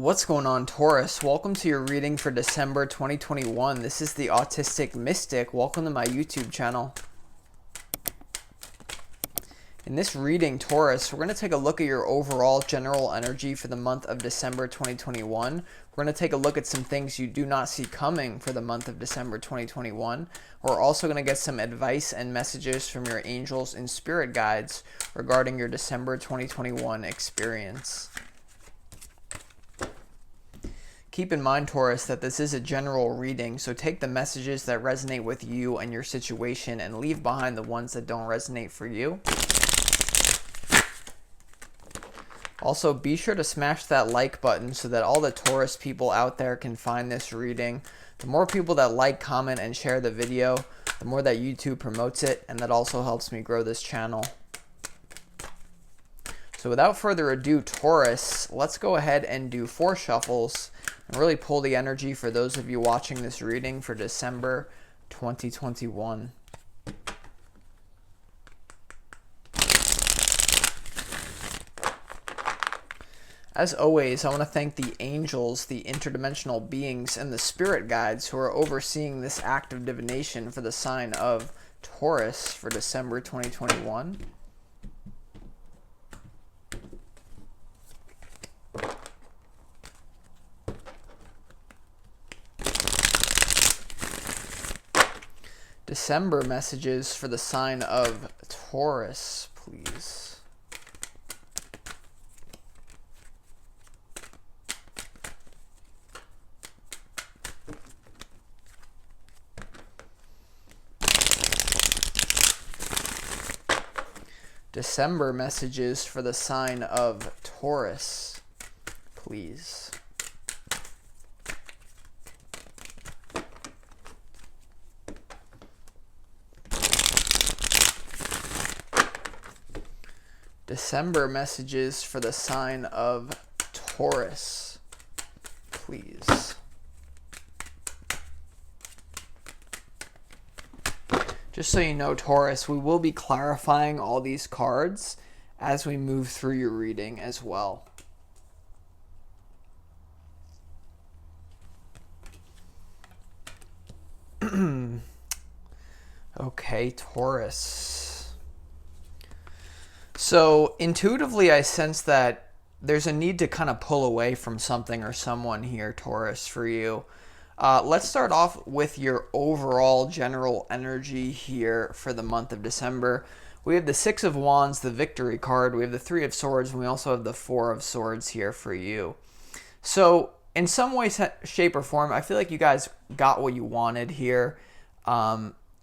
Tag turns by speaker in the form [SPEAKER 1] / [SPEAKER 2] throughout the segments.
[SPEAKER 1] What's going on, Taurus? Welcome to your reading for December 2021. This is the Autistic Mystic. Welcome to my YouTube channel. In this reading, Taurus, we're going to take a look at your overall general energy for the month of December 2021. We're going to take a look at some things you do not see coming for the month of December 2021. We're also going to get some advice and messages from your angels and spirit guides regarding your December 2021 experience. Keep in mind, Taurus, that this is a general reading, so take the messages that resonate with you and your situation and leave behind the ones that don't resonate for you. Also, be sure to smash that like button so that all the Taurus people out there can find this reading. The more people that like, comment, and share the video, the more that YouTube promotes it, and that also helps me grow this channel. So without further ado, Taurus, let's go ahead and do 4 shuffles and really pull the energy for those of you watching this reading for December 2021. As always, I want to thank the angels, the interdimensional beings, and the spirit guides who are overseeing this act of divination for the sign of Taurus for December 2021. December messages for the sign of Taurus, please. December messages for the sign of Taurus, please. December messages for the sign of Taurus, please. Just so you know, Taurus, we will be clarifying all these cards as we move through your reading as well. Okay, Taurus. So intuitively, I sense that there's a need to kind of pull away from something or someone here, Taurus, for you. Let's start off with your overall general energy here for the month of December. We have the 6 of Wands, the Victory card. We have the 3 of Swords, and we also have the 4 of Swords here for you. So in some way, shape, or form, I feel like you guys got what you wanted here.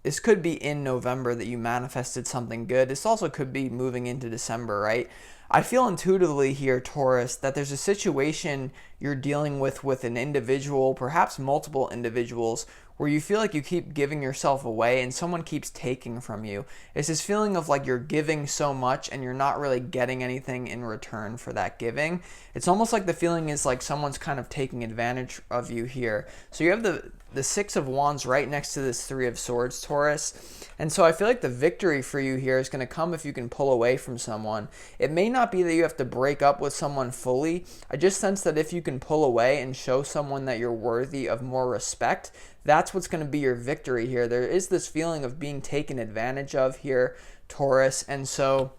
[SPEAKER 1] This could be in November that you manifested something good. This also could be moving into December, right? I feel intuitively here, Taurus, that there's a situation you're dealing with an individual, perhaps multiple individuals, where you feel like you keep giving yourself away and someone keeps taking from you. It's this feeling of like you're giving so much and you're not really getting anything in return for that giving. It's almost like the feeling is like someone's kind of taking advantage of you here. So you have the 6 of Wands right next to this 3 of Swords, Taurus. And so I feel like the victory for you here is going to come if you can pull away from someone. It may not be that you have to break up with someone fully. I just sense that if you can pull away and show someone that you're worthy of more respect, that's what's going to be your victory here. There is this feeling of being taken advantage of here, Taurus. And so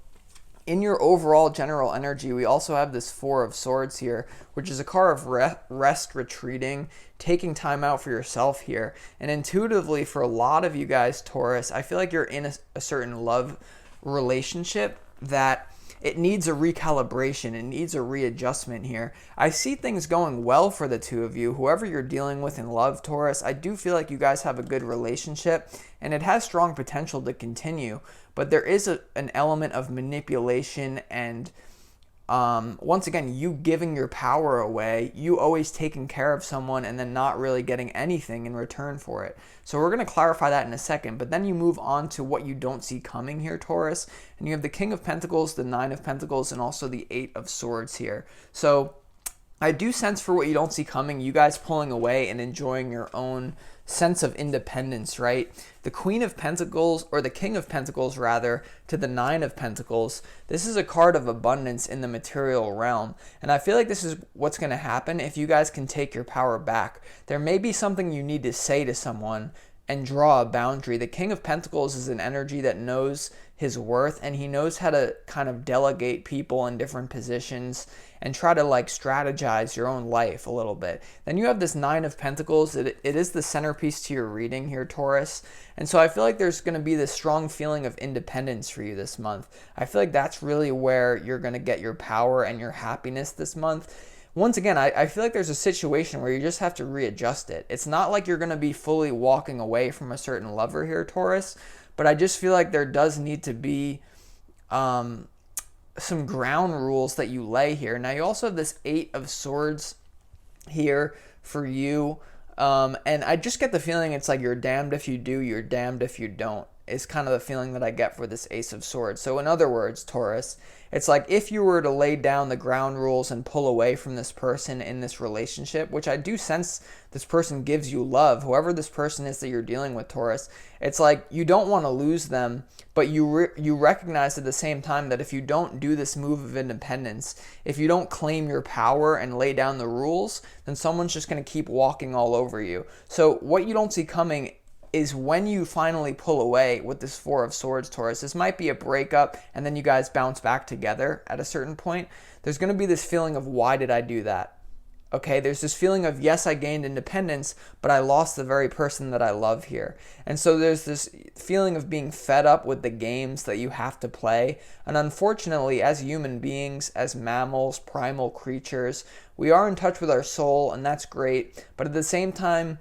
[SPEAKER 1] in your overall general energy, we also have this 4 of Swords here, which is a card of rest, retreating, taking time out for yourself here. And intuitively, for a lot of you guys, Taurus, I feel like you're in a certain love relationship that it needs a recalibration. It needs a readjustment here. I see things going well for the two of you. Whoever you're dealing with in love, Taurus, I do feel like you guys have a good relationship and it has strong potential to continue. But there is an element of manipulation and once again, you giving your power away, you always taking care of someone and then not really getting anything in return for it. So we're going to clarify that in a second, but then you move on to what you don't see coming here, Taurus, and you have the King of Pentacles, the 9 of Pentacles, and also the 8 of Swords here. So I do sense, for what you don't see coming, you guys pulling away and enjoying your own sense of independence, right? The Queen of Pentacles, or the King of Pentacles rather, to the Nine of Pentacles. This is a card of abundance in the material realm. And I feel like this is what's going to happen if you guys can take your power back. There may be something you need to say to someone and draw a boundary. The King of Pentacles is an energy that knows his worth, and he knows how to kind of delegate people in different positions and try to like strategize your own life a little bit. Then you have this Nine of Pentacles. It is the centerpiece to your reading here, Taurus. And so I feel like there's going to be this strong feeling of independence for you this month. I feel like that's really where you're going to get your power and your happiness this month. Once again, I feel like there's a situation where you just have to readjust it. It's not like you're going to be fully walking away from a certain lover here, Taurus, but I just feel like there does need to be some ground rules that you lay here. Now, you also have this Eight of Swords here for you, and I just get the feeling it's like you're damned if you do, you're damned if you don't, is kind of the feeling that I get for this Ace of Swords. So in other words, Taurus, it's like if you were to lay down the ground rules and pull away from this person in this relationship, which I do sense this person gives you love, whoever this person is that you're dealing with, Taurus, it's like you don't want to lose them, but you recognize at the same time that if you don't do this move of independence, if you don't claim your power and lay down the rules, then someone's just going to keep walking all over you. So what you don't see coming is when you finally pull away with this Four of Swords, Taurus. This might be a breakup and then you guys bounce back together at a certain point. There's going to be this feeling of, why did I do that? Okay, there's this feeling of, yes, I gained independence, but I lost the very person that I love here. And so there's this feeling of being fed up with the games that you have to play. And unfortunately, as human beings, as mammals, primal creatures, we are in touch with our soul, and that's great. But at the same time,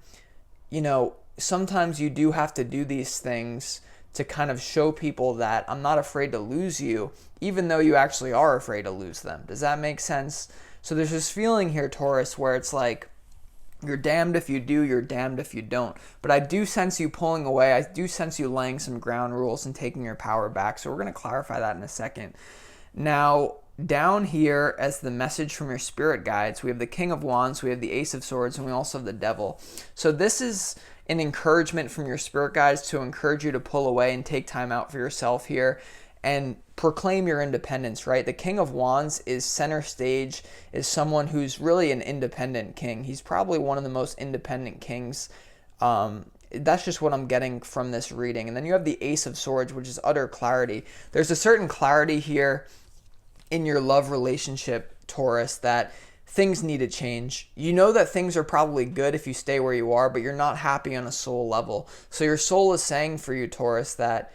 [SPEAKER 1] you know, sometimes you do have to do these things to kind of show people that I'm not afraid to lose you, even though you actually are afraid to lose them. Does that make sense? So there's this feeling here, Taurus, where it's like you're damned if you do, you're damned if you don't. But I do sense you pulling away. I do sense you laying some ground rules and taking your power back. So we're going to clarify that in a second. Now, down here as the message from your spirit guides, we have the King of Wands, we have the Ace of Swords, and we also have the Devil. So this is an encouragement from your spirit guides to encourage you to pull away and take time out for yourself here and proclaim your independence, right? The King of Wands is center stage, is someone who's really an independent king. He's probably one of the most independent kings. That's just what I'm getting from this reading. And then you have the Ace of Swords, which is utter clarity. There's a certain clarity here in your love relationship, Taurus, that things need to change. You know that things are probably good if you stay where you are, but you're not happy on a soul level. So your soul is saying for you, Taurus, that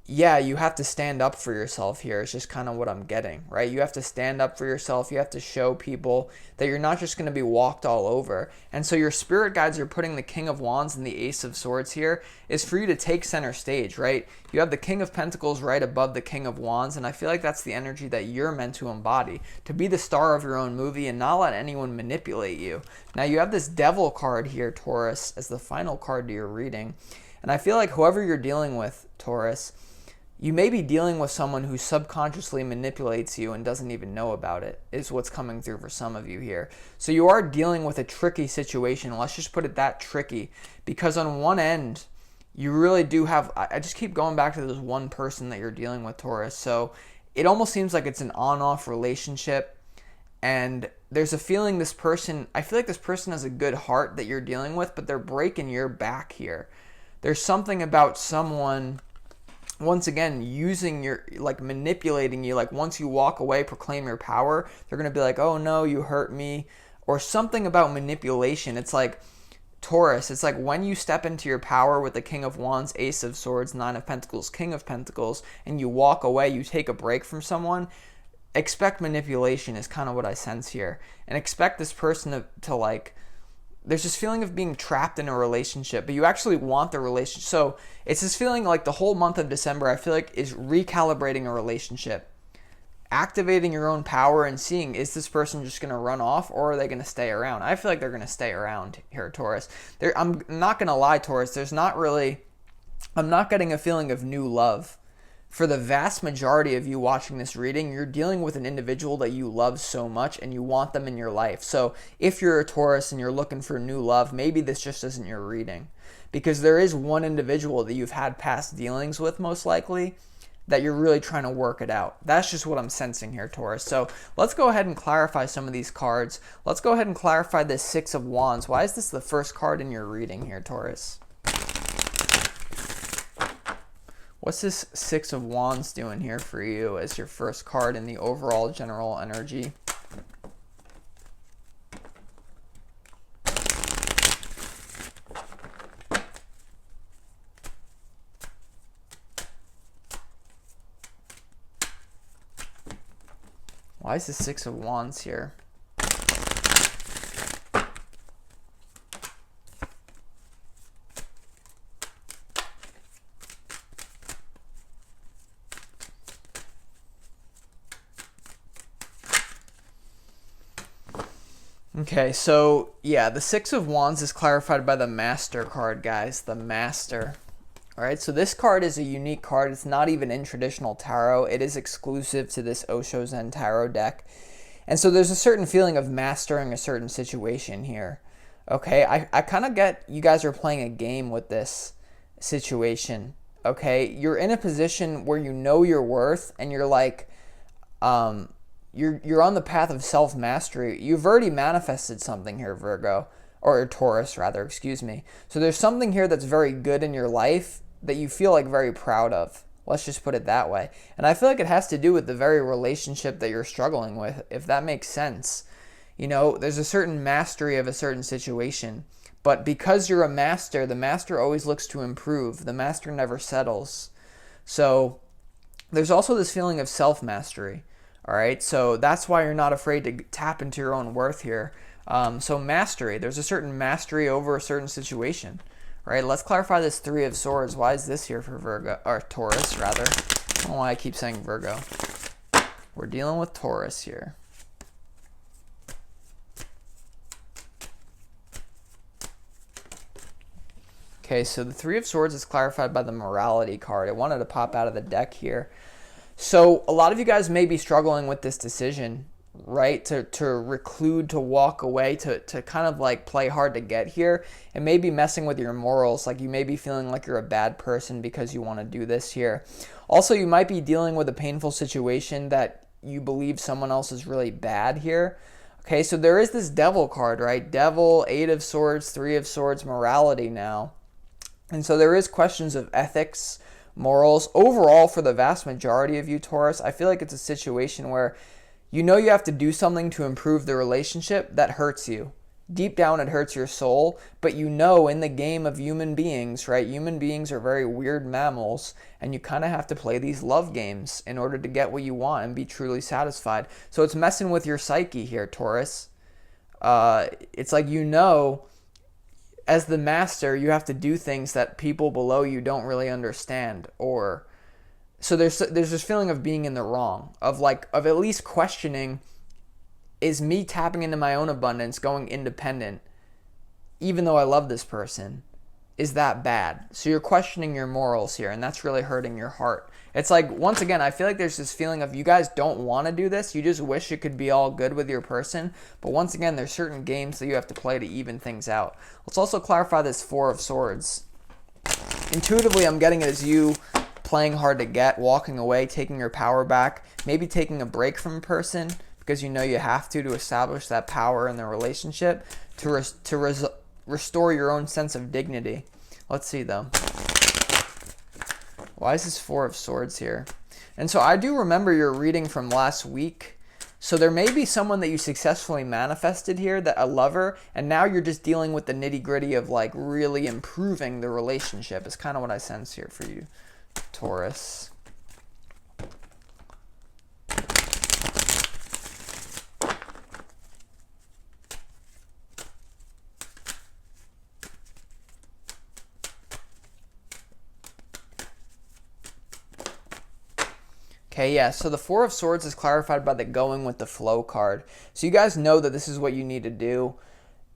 [SPEAKER 1] yeah, you have to stand up for yourself here. It's just kind of what I'm getting, right? You have to stand up for yourself. You have to show people that you're not just going to be walked all over. And so your spirit guides are putting the King of Wands and the Ace of Swords here is for you to take center stage, right? You have the King of Pentacles right above the King of Wands, and I feel like that's the energy that you're meant to embody, to be the star of your own movie and not let anyone manipulate you. Now you have this Devil card here, Taurus, as the final card to your reading. And I feel like whoever you're dealing with, Taurus, you may be dealing with someone who subconsciously manipulates you and doesn't even know about it, is what's coming through for some of you here. So you are dealing with a tricky situation. Let's just put it that tricky. Because on one end, you really do have, I just keep going back to this one person that you're dealing with, Taurus. So it almost seems like it's an on-off relationship. And there's a feeling this person, I feel like this person has a good heart that you're dealing with, but they're breaking your back here. There's something about someone, once again, using your, like manipulating you, like once you walk away, proclaim your power, they're going to be like, oh no, you hurt me, or something about manipulation. It's like, Taurus, it's like when you step into your power with the King of Wands, Ace of Swords, Nine of Pentacles, King of Pentacles, and you walk away, you take a break from someone, expect manipulation is kind of what I sense here. And expect this person to like, there's this feeling of being trapped in a relationship, but you actually want the relationship. So it's this feeling like the whole month of December, I feel like, is recalibrating a relationship, activating your own power and seeing, is this person just going to run off or are they going to stay around? I feel like they're going to stay around here, Taurus. I'm not going to lie, Taurus. I'm not getting a feeling of new love for the vast majority of you watching this reading, you're dealing with an individual that you love so much and you want them in your life. So if you're a Taurus and you're looking for new love, maybe this just isn't your reading. Because there is one individual that you've had past dealings with, most likely, that you're really trying to work it out. That's just what I'm sensing here, Taurus. So let's go ahead and clarify some of these cards. Let's go ahead and clarify this Six of Wands. Why is this the first card in your reading here, Taurus? What's this Six of Wands doing here for you as your first card in the overall general energy? Why is the Six of Wands here? Okay, so yeah, the Six of Wands is clarified by the Master card, guys. The Master. All right, so this card is a unique card. It's not even in traditional tarot. It is exclusive to this Osho Zen Tarot deck. And so there's a certain feeling of mastering a certain situation here. Okay, I kind of get you guys are playing a game with this situation. Okay, you're in a position where you know your worth and you're like, you're on the path of self-mastery. You've already manifested something here, Virgo, or Taurus rather, excuse me. So there's something here that's very good in your life that you feel like very proud of. Let's just put it that way. And I feel like it has to do with the very relationship that you're struggling with, if that makes sense. You know, there's a certain mastery of a certain situation. But because you're a master, the master always looks to improve. The master never settles. So there's also this feeling of self-mastery. All right, so that's why you're not afraid to tap into your own worth here. So mastery, there's a certain mastery over a certain situation. All right, let's clarify this Three of Swords. Why is this here for Virgo, or Taurus rather? I don't know why I keep saying Virgo. We're dealing with Taurus here. Okay, so the Three of Swords is clarified by the Morality card. I wanted to pop out of the deck here. So a lot of you guys may be struggling with this decision, right? To reclude, to walk away, to kind of like play hard to get here. It may be messing with your morals. Like you may be feeling like you're a bad person because you want to do this here. Also, you might be dealing with a painful situation that you believe someone else is really bad here. Okay, so there is this Devil card, right? Devil, Eight of Swords, Three of Swords, Morality now. And so there is questions of ethics, morals. Overall, for the vast majority of you, Taurus, I feel like it's a situation where you know you have to do something to improve the relationship that hurts you. Deep down, it hurts your soul, but you know in the game of human beings, right? Human beings are very weird mammals, and you kind of have to play these love games in order to get what you want and be truly satisfied. So it's messing with your psyche here, Taurus. It's like you know, as the master, you have to do things that people below you don't really understand, or so there's this feeling of being in the wrong, of at least questioning, is me tapping into my own abundance, going independent, even though I love this person, is that bad? So you're questioning your morals here, and that's really hurting your heart. It's like, once again, I feel like there's this feeling of you guys don't want to do this. You just wish it could be all good with your person. But once again, there's certain games that you have to play to even things out. Let's also clarify this Four of Swords. Intuitively, I'm getting it as you playing hard to get, walking away, taking your power back, maybe taking a break from a person because you know you have to establish that power in the relationship to restore your own sense of dignity. Let's see, though. Why is this Four of Swords here? And so I do remember your reading from last week. So there may be someone that you successfully manifested here, that a lover, and now you're just dealing with the nitty-gritty of like really improving the relationship is kind of what I sense here for you, Taurus. Okay, yeah, so the Four of Swords is clarified by the Going with the Flow card. So you guys know that this is what you need to do.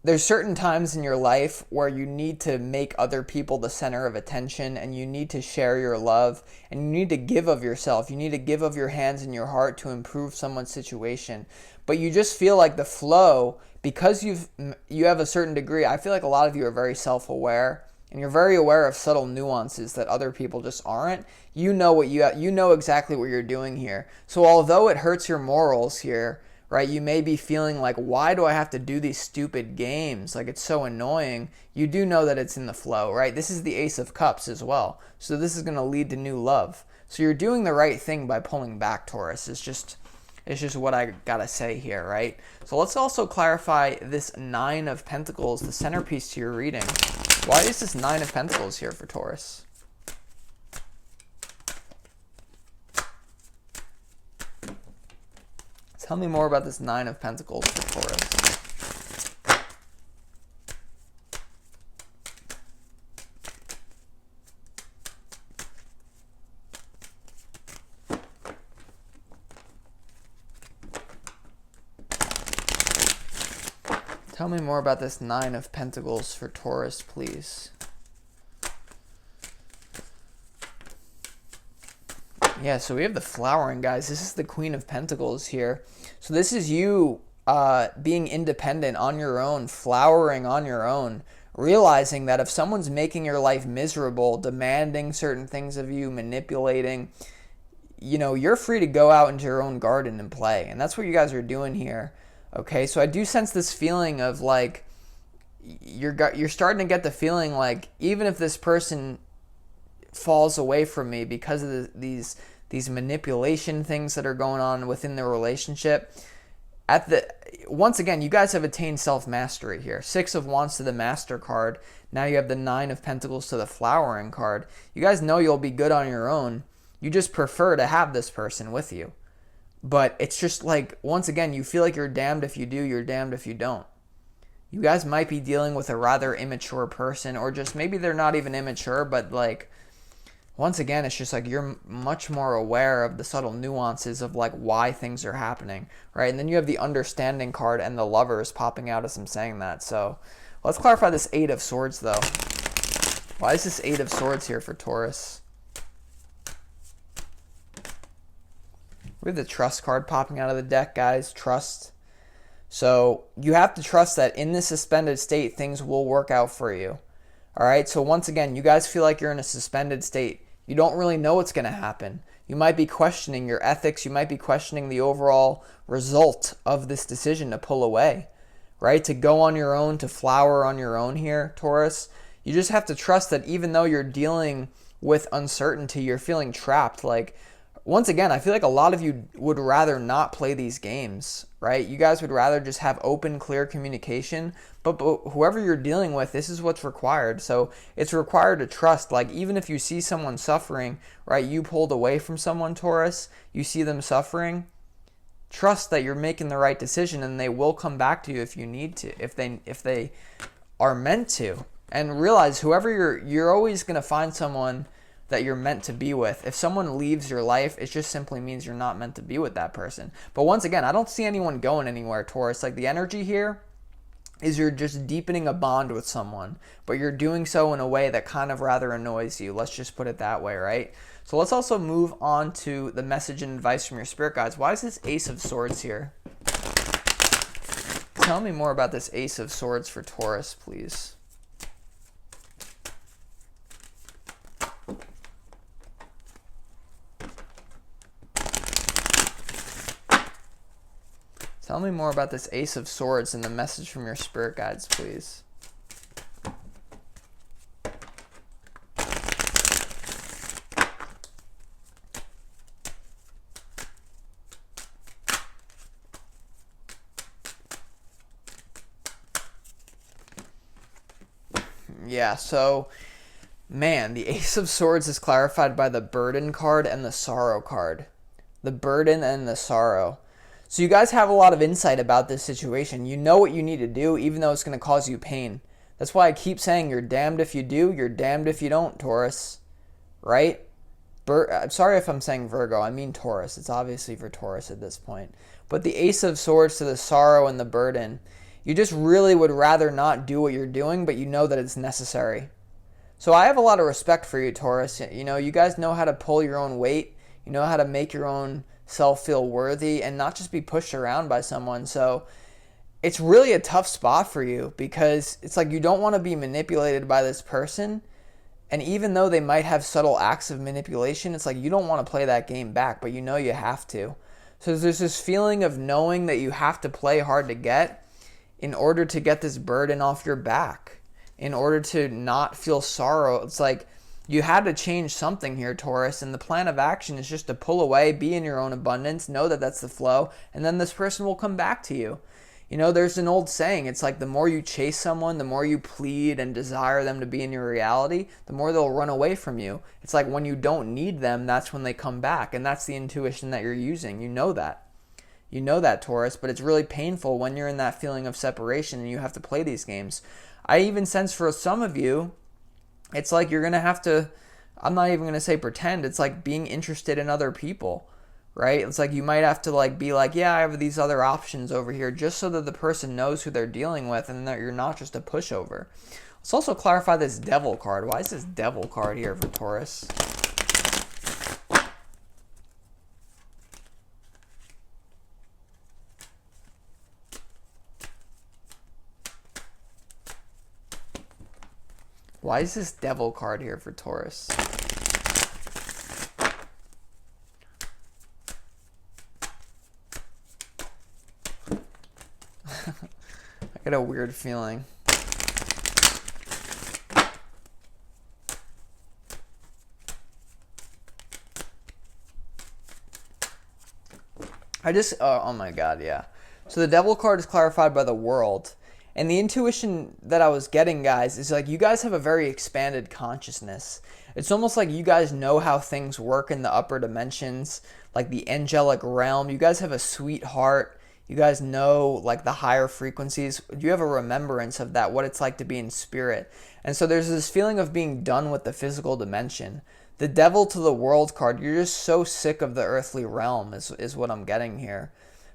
[SPEAKER 1] there's certain times in your life where you need to make other people the center of attention, and you need to share your love, and you need to give of yourself. You need to give of your hands and your heart to improve someone's situation. But you just feel like the flow, because you have a certain degree. I feel like a lot of you are very self-aware, and you're very aware of subtle nuances that other people just aren't. You know you know exactly what you're doing here. So although it hurts your morals here, right? You may be feeling like, why do I have to do these stupid games? Like, it's so annoying. You do know that it's in the flow, right? This is the Ace of Cups as well. So this is going to lead to new love. So you're doing the right thing by pulling back, Taurus. It's just what I got to say here, right? So let's also clarify this Nine of Pentacles, the centerpiece to your reading. Why is this Nine of Pentacles here for Taurus? Tell me more about this Nine of Pentacles for Taurus. Tell me more about this Nine of Pentacles for Taurus, please. Yeah, so we have the flowering, guys. This is the Queen of Pentacles here. So this is you being independent on your own, flowering on your own, realizing that if someone's making your life miserable, demanding certain things of you, manipulating, you know, you're free to go out into your own garden and play. And that's what you guys are doing here. Okay, so I do sense this feeling of like, you're starting to get the feeling like, even if this person falls away from me because of these manipulation things that are going on within the relationship, once again, you guys have attained self-mastery here. Six of Wands to the Master card. Now you have the Nine of Pentacles to the Flowering card. You guys know you'll be good on your own. You just prefer to have this person with you. But it's just like, once again, you feel like you're damned if you do, you're damned if you don't. You guys might be dealing with a rather immature person, or just maybe they're not even immature, but like, once again, it's just like you're much more aware of the subtle nuances of like why things are happening, right? And then you have the Understanding card and the Lovers popping out as I'm saying that. So let's clarify this Eight of Swords though. Why is this Eight of Swords here for Taurus? We have the Trust card popping out of the deck, guys. Trust. So you have to trust that in this suspended state, things will work out for you. All right. So once again, you guys feel like you're in a suspended state. You don't really know what's going to happen. You might be questioning your ethics. You might be questioning the overall result of this decision to pull away, right? To go on your own, to flower on your own here, Taurus. You just have to trust that even though you're dealing with uncertainty, you're feeling trapped. Like, once again, I feel like a lot of you would rather not play these games, right? You guys would rather just have open, clear communication. But whoever you're dealing with, this is what's required. So it's required to trust. Like, even if you see someone suffering, right? You pulled away from someone, Taurus. You see them suffering. Trust that you're making the right decision, and they will come back to you if you need to, if they are meant to. And realize whoever you're always going to find someone that you're meant to be with. If someone leaves your life, it just simply means you're not meant to be with that person. But once again, I don't see anyone going anywhere, Taurus. Like, the energy here is you're just deepening a bond with someone, but you're doing so in a way that kind of rather annoys you. Let's just put it that way, right? So let's also move on to the message and advice from your spirit guides. Why is this Ace of Swords here? Tell me more about this Ace of Swords for Taurus, please. Tell me more about this Ace of Swords and the message from your spirit guides, please. Yeah, so, man, the Ace of Swords is clarified by the Burden card and the Sorrow card. The burden and the sorrow. So you guys have a lot of insight about this situation. You know what you need to do, even though it's going to cause you pain. That's why I keep saying you're damned if you do, you're damned if you don't, Taurus. Right? I'm sorry if I'm saying Virgo. I mean Taurus. It's obviously for Taurus at this point. But the Ace of Swords to the sorrow and the burden You just really would rather not do what you're doing, but you know that it's necessary. So I have a lot of respect for you, Taurus. You know, you guys know how to pull your own weight. You know how to make your own self feel worthy and not just be pushed around by someone. So it's really a tough spot for you because it's like you don't want to be manipulated by this person. And even though they might have subtle acts of manipulation, it's like you don't want to play that game back, but you know you have to. So there's this feeling of knowing that you have to play hard to get in order to get this burden off your back, in order to not feel sorrow. It's like you had to change something here, Taurus, and the plan of action is just to pull away, be in your own abundance, know that that's the flow, and then this person will come back to you. You know, there's an old saying, it's like the more you chase someone, the more you plead and desire them to be in your reality, the more they'll run away from you. It's like when you don't need them, that's when they come back, and that's the intuition that you're using. You know that. You know that, Taurus, but it's really painful when you're in that feeling of separation and you have to play these games. I even sense for some of you, it's like you're going to have to, I'm not even going to say pretend, it's like being interested in other people, right? It's like you might have to like be like, yeah, I have these other options over here, just so that the person knows who they're dealing with and that you're not just a pushover. Let's also clarify this Devil card. Why is this Devil card here for Taurus? Why is this Devil card here for Taurus? I get a weird feeling. Oh my god, yeah. So the Devil card is clarified by the World. And the intuition that I was getting, guys, is like you guys have a very expanded consciousness. It's almost like you guys know how things work in the upper dimensions, like the angelic realm. You guys have a sweet heart. You guys know like the higher frequencies. You have a remembrance of that, what it's like to be in spirit. And so there's this feeling of being done with the physical dimension. The Devil to the World card, you're just so sick of the earthly realm is what I'm getting here.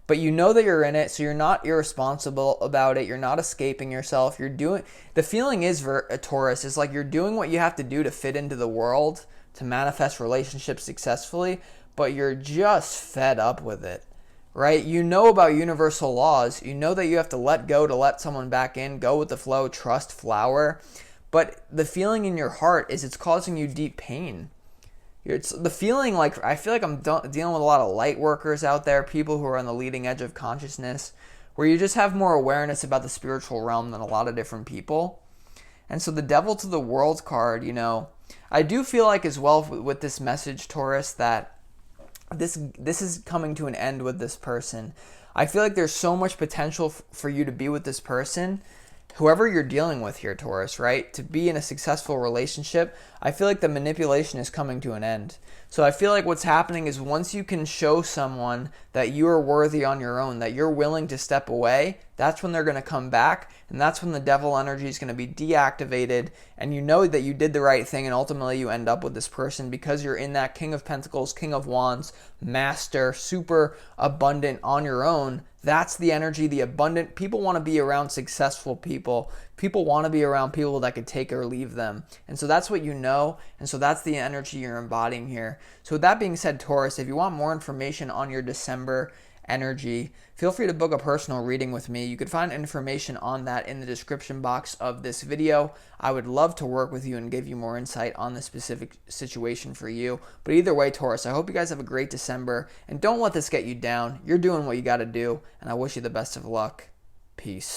[SPEAKER 1] But you know that you're in it, so you're not irresponsible about it. You're not escaping yourself. You're doing, the feeling is, Taurus, is like you're doing what you have to do to fit into the world, to manifest relationships successfully, but you're just fed up with it, right? You know about universal laws. You know that you have to let go to let someone back in, go with the flow, trust, flower. But the feeling in your heart is it's causing you deep pain. It's the feeling like, I feel like I'm dealing with a lot of light workers out there, people who are on the leading edge of consciousness, where you just have more awareness about the spiritual realm than a lot of different people. And so the Devil to the World card, you know, I do feel like as well with this message, Taurus, that this is coming to an end with this person. I feel like there's so much potential for you to be with this person, whoever you're dealing with here, Taurus, right? To be in a successful relationship, I feel like the manipulation is coming to an end. So I feel like what's happening is once you can show someone that you are worthy on your own, that you're willing to step away, that's when they're going to come back, and that's when the Devil energy is going to be deactivated, and you know that you did the right thing, and ultimately you end up with this person because you're in that King of Pentacles, King of Wands, Master, super abundant on your own. That's the energy, the abundant. People want to be around successful people. People want to be around people that could take or leave them. And so that's what you know. And so that's the energy you're embodying here. So with that being said, Taurus, if you want more information on your December energy, feel free to book a personal reading with me. You could find information on that in the description box of this video. I would love to work with you and give you more insight on the specific situation for you. But either way, Taurus, I hope you guys have a great December, and don't let this get you down. You're doing what you got to do, and I wish you the best of luck. Peace.